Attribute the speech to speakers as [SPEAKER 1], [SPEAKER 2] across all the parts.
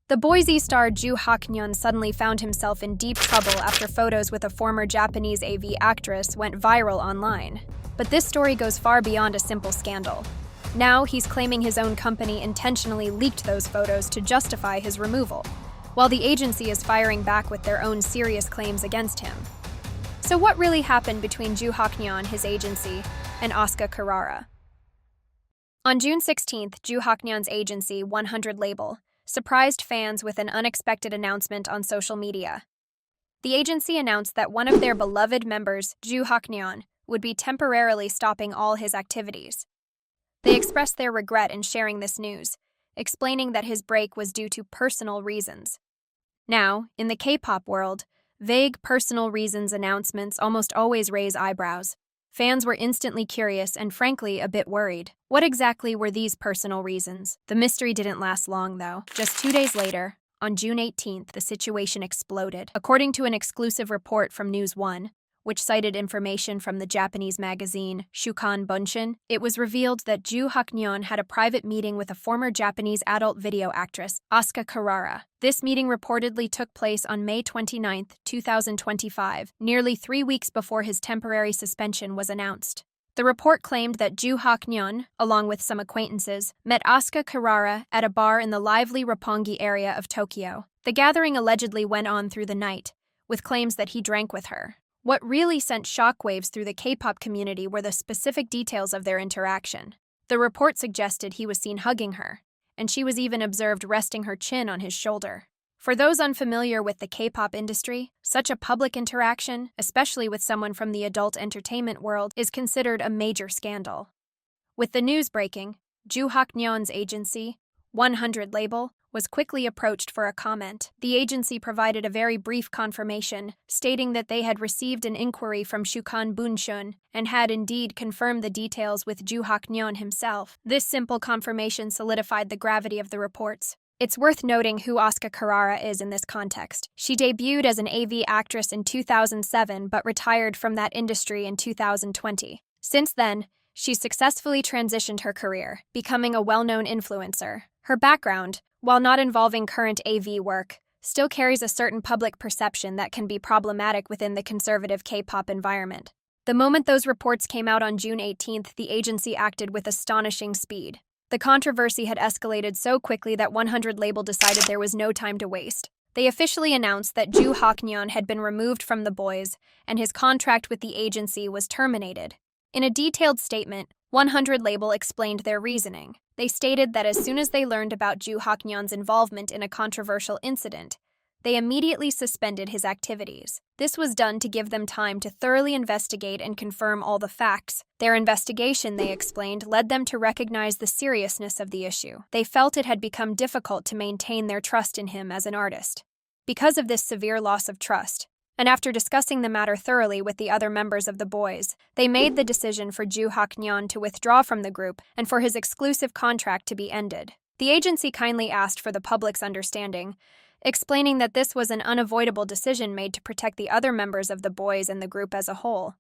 [SPEAKER 1] The BOYZ star Ju Haknyeon suddenly found himself in deep trouble after photos with a former Japanese AV actress went viral online. But this story goes far beyond a simple scandal. Now he's claiming his own company intentionally leaked those photos to justify his removal, while the agency is firing back with their own serious claims against him. So what really happened between Ju Haknyeon, his agency, and Asuka Kirara? On June 16th, Ju Haknyeon's agency, 100 Label, surprised fans with an unexpected announcement on social media. The agency announced that one of their beloved members, Ju Haknyeon, would be temporarily stopping all his activities. They expressed their regret in sharing this news, explaining that his break was due to personal reasons. Now, in the K-pop world, vague personal reasons announcements almost always raise eyebrows. Fans were instantly curious and frankly a bit worried. What exactly were these personal reasons? The mystery didn't last long, though. Just 2 days later, on June 18th, the situation exploded. According to an exclusive report from News One, which cited information from the Japanese magazine Shukan Bunshin, it was revealed that Ju Haknyeon had a private meeting with a former Japanese adult video actress, Asuka Kirara. This meeting reportedly took place on May 29, 2025, nearly 3 weeks before his temporary suspension was announced. The report claimed that Ju Haknyeon, along with some acquaintances, met Asuka Kirara at a bar in the lively Roppongi area of Tokyo. The gathering allegedly went on through the night, with claims that he drank with her. What really sent shockwaves through the K-pop community were the specific details of their interaction. The report suggested he was seen hugging her, and she was even observed resting her chin on his shoulder. For those unfamiliar with the K-pop industry, such a public interaction, especially with someone from the adult entertainment world, is considered a major scandal. With the news breaking, Ju Haknyeon's agency, 100 Label, was quickly approached for a comment. The agency provided a very brief confirmation, stating that they had received an inquiry from Shukan Bunshin and had indeed confirmed the details with Ju Haknyeon himself. This simple confirmation solidified the gravity of the reports. It's worth noting who Asuka Kirara is in this context. She debuted as an AV actress in 2007 but retired from that industry in 2020. Since then, she's successfully transitioned her career, becoming a well-known influencer. Her background, while not involving current AV work, still carries a certain public perception that can be problematic within the conservative K-pop environment. The moment those reports came out on June 18th, the agency acted with astonishing speed. The controversy had escalated so quickly that 100 Label decided there was no time to waste. They officially announced that Ju Haknyeon had been removed from the BOYZ, and his contract with the agency was terminated. In a detailed statement, 100 Label explained their reasoning. They stated that as soon as they learned about Ju Haknyeon's involvement in a controversial incident, they immediately suspended his activities. This was done to give them time to thoroughly investigate and confirm all the facts. Their investigation, they explained, led them to recognize the seriousness of the issue. They felt it had become difficult to maintain their trust in him as an artist. Because of this severe loss of trust, and after discussing the matter thoroughly with the other members of the BOYZ, they made the decision for Ju Haknyeon to withdraw from the group and for his exclusive contract to be ended. The agency kindly asked for the public's understanding, explaining that this was an unavoidable decision made to protect the other members of the BOYZ and the group as a whole.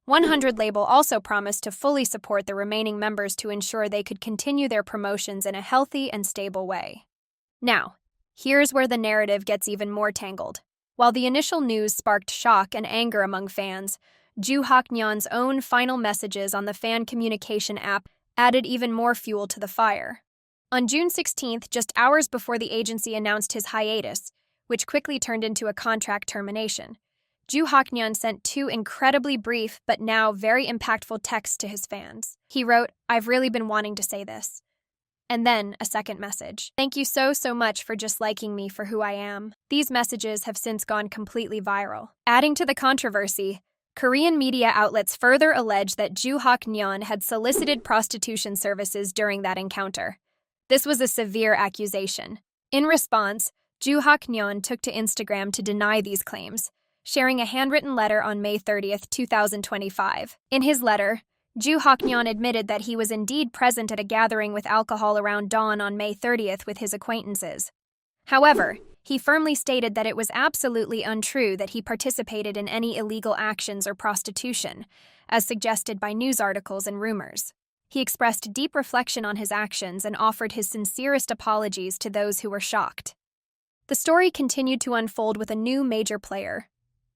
[SPEAKER 1] 100 Label also promised to fully support the remaining members to ensure they could continue their promotions in a healthy and stable way. Now, here's where the narrative gets even more tangled. While the initial news sparked shock and anger among fans, Ju Haknyeon's own final messages on the fan communication app added even more fuel to the fire. On June 16th, just hours before the agency announced his hiatus, which quickly turned into a contract termination, Ju Haknyeon sent 2 incredibly brief but now very impactful texts to his fans. He wrote, "I've really been wanting to say this." And then a second message. "Thank you so much for just liking me for who I am." These messages have since gone completely viral. Adding to the controversy, Korean media outlets further allege that Ju Haknyeon had solicited prostitution services during that encounter. This was a severe accusation. In response, Ju Haknyeon took to Instagram to deny these claims, sharing a handwritten letter on May 30th, 2025. In his letter, Ju Haknyeon admitted that he was indeed present at a gathering with alcohol around dawn on May 30th with his acquaintances. However, he firmly stated that it was absolutely untrue that he participated in any illegal actions or prostitution, as suggested by news articles and rumors. He expressed deep reflection on his actions and offered his sincerest apologies to those who were shocked. The story continued to unfold with a new major player.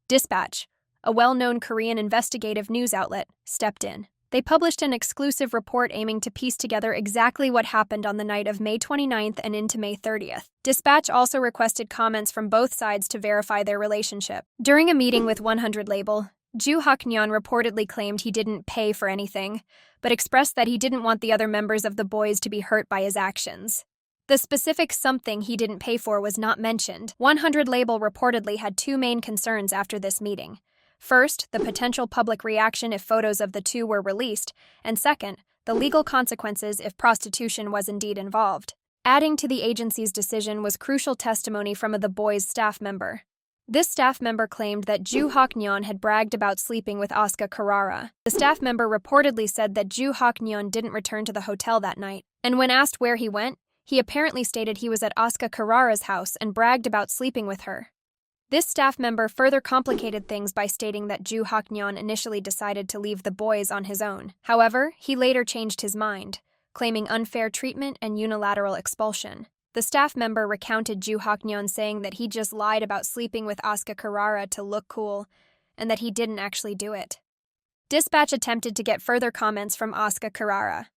[SPEAKER 1] Dispatch, a well-known Korean investigative news outlet, stepped in. They published an exclusive report aiming to piece together exactly what happened on the night of May 29th and into May 30th. Dispatch also requested comments from both sides to verify their relationship. During a meeting with 100 label, Ju Haknyeon reportedly claimed he didn't pay for anything, but expressed that he didn't want the other members of the BOYZ to be hurt by his actions. The specific something he didn't pay for was not mentioned. 100 label reportedly had two main concerns after this meeting. First, the potential public reaction if photos of the two were released, and second, the legal consequences if prostitution was indeed involved. Adding to the agency's decision was crucial testimony from the BOYZ staff member. This staff member claimed that Ju Haknyeon had bragged about sleeping with Asuka Kirara. The staff member reportedly said that Ju Haknyeon didn't return to the hotel that night, and when asked where he went, he apparently stated he was at Asuka Kirara's house and bragged about sleeping with her. This staff member further complicated things by stating that Ju Haknyeon initially decided to leave the BOYZ on his own. However, he later changed his mind, claiming unfair treatment and unilateral expulsion. The staff member recounted Ju Haknyeon saying that he just lied about sleeping with Asuka Kirara to look cool, and that he didn't actually do it. Dispatch attempted to get further comments from Asuka Kirara.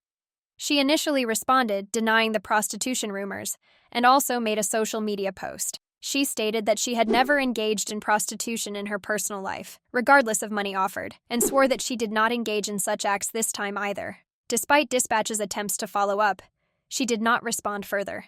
[SPEAKER 1] She initially responded, denying the prostitution rumors, and also made a social media post. She stated that she had never engaged in prostitution in her personal life, regardless of money offered, and swore that she did not engage in such acts this time either. Despite Dispatch's attempts to follow up, she did not respond further.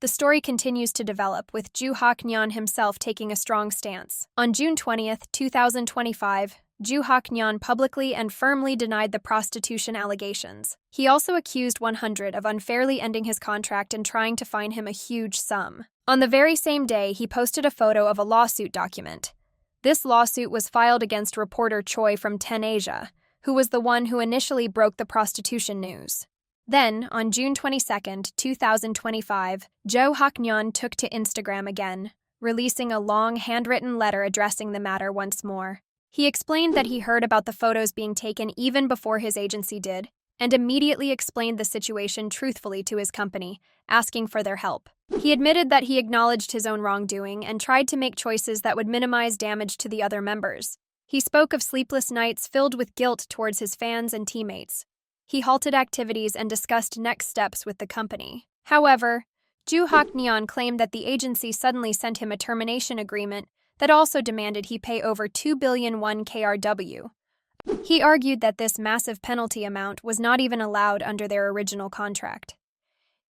[SPEAKER 1] The story continues to develop, with Ju Haknyeon himself taking a strong stance. On June 20th, 2025, Ju Haknyeon publicly and firmly denied the prostitution allegations. He also accused 100 of unfairly ending his contract and trying to fine him a huge sum. On the very same day, he posted a photo of a lawsuit document. This lawsuit was filed against reporter Choi from 10 Asia, who was the one who initially broke the prostitution news. Then, on June 22, 2025, Ju Haknyeon took to Instagram again, releasing a long handwritten letter addressing the matter once more. He explained that he heard about the photos being taken even before his agency did, and immediately explained the situation truthfully to his company, asking for their help. He admitted that he acknowledged his own wrongdoing and tried to make choices that would minimize damage to the other members. He spoke of sleepless nights filled with guilt towards his fans and teammates. He halted activities and discussed next steps with the company. However, Ju Haknyeon claimed that the agency suddenly sent him a termination agreement that also demanded he pay over 2 billion won KRW. He argued that this massive penalty amount was not even allowed under their original contract.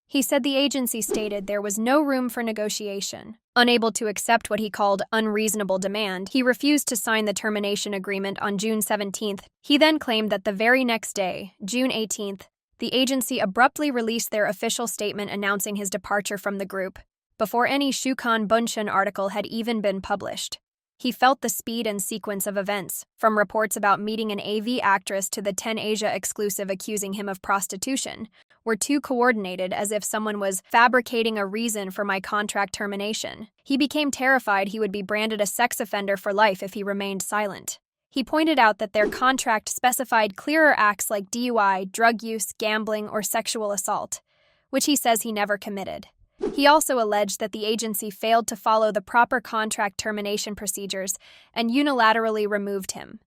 [SPEAKER 1] He said the agency stated there was no room for negotiation. Unable to accept what he called unreasonable demand, he refused to sign the termination agreement on June 17th. He then claimed that the very next day, June 18th, the agency abruptly released their official statement announcing his departure from the group, before any Shukan Bunshun article had even been published. He felt the speed and sequence of events, from reports about meeting an AV actress to the 10 Asia exclusive accusing him of prostitution, were too coordinated, as if someone was fabricating a reason for my contract termination. He became terrified he would be branded a sex offender for life if he remained silent. He pointed out that their contract specified clearer acts like DUI, drug use, gambling, or sexual assault, which he says he never committed. He also alleged that the agency failed to follow the proper contract termination procedures and unilaterally removed him.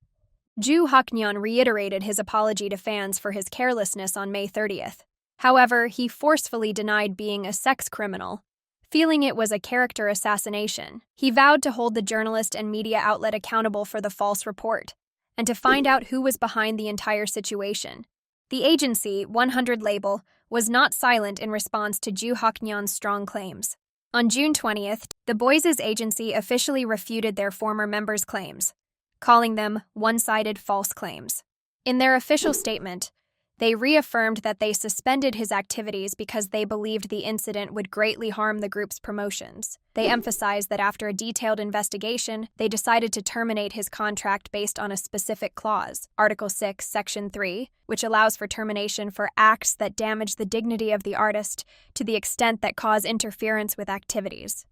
[SPEAKER 1] Ju Haknyeon reiterated his apology to fans for his carelessness on May 30th. However, he forcefully denied being a sex criminal, feeling it was a character assassination. He vowed to hold the journalist and media outlet accountable for the false report, and to find out who was behind the entire situation. The agency, 100 label, was not silent in response to Ju Haknyeon's strong claims. On June 20th, the BOYZ's agency officially refuted their former members' claims, calling them one-sided false claims. In their official statement, they reaffirmed that they suspended his activities because they believed the incident would greatly harm the group's promotions. They emphasized that after a detailed investigation, they decided to terminate his contract based on a specific clause, Article 6, Section 3, which allows for termination for acts that damage the dignity of the artist to the extent that cause interference with activities.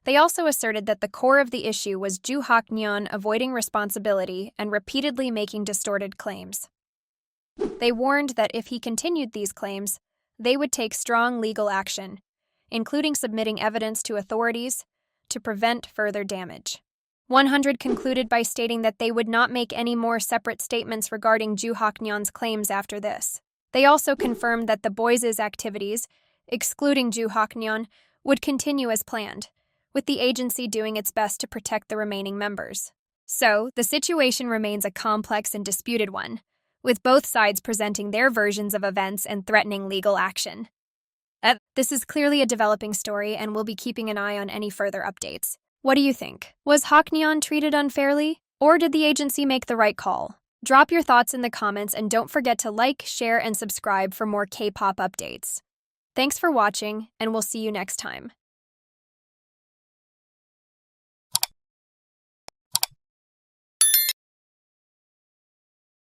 [SPEAKER 1] They also asserted that the core of the issue was Ju Haknyeon avoiding responsibility and repeatedly making distorted claims. They warned that if he continued these claims, they would take strong legal action, including submitting evidence to authorities, to prevent further damage. 100 concluded by stating that they would not make any more separate statements regarding Ju Haknyeon's claims after this. They also confirmed that the BOYZ's activities, excluding Ju Haknyeon, would continue as planned, with the agency doing its best to protect the remaining members. So, the situation remains a complex and disputed one, with both sides presenting their versions of events and threatening legal action. This is clearly a developing story, and we'll be keeping an eye on any further updates. What do you think? Was Haknyeon treated unfairly? Or did the agency make the right call? Drop your thoughts in the comments and don't forget to like, share, and subscribe for more K-pop updates. Thanks for watching, and we'll see you next time.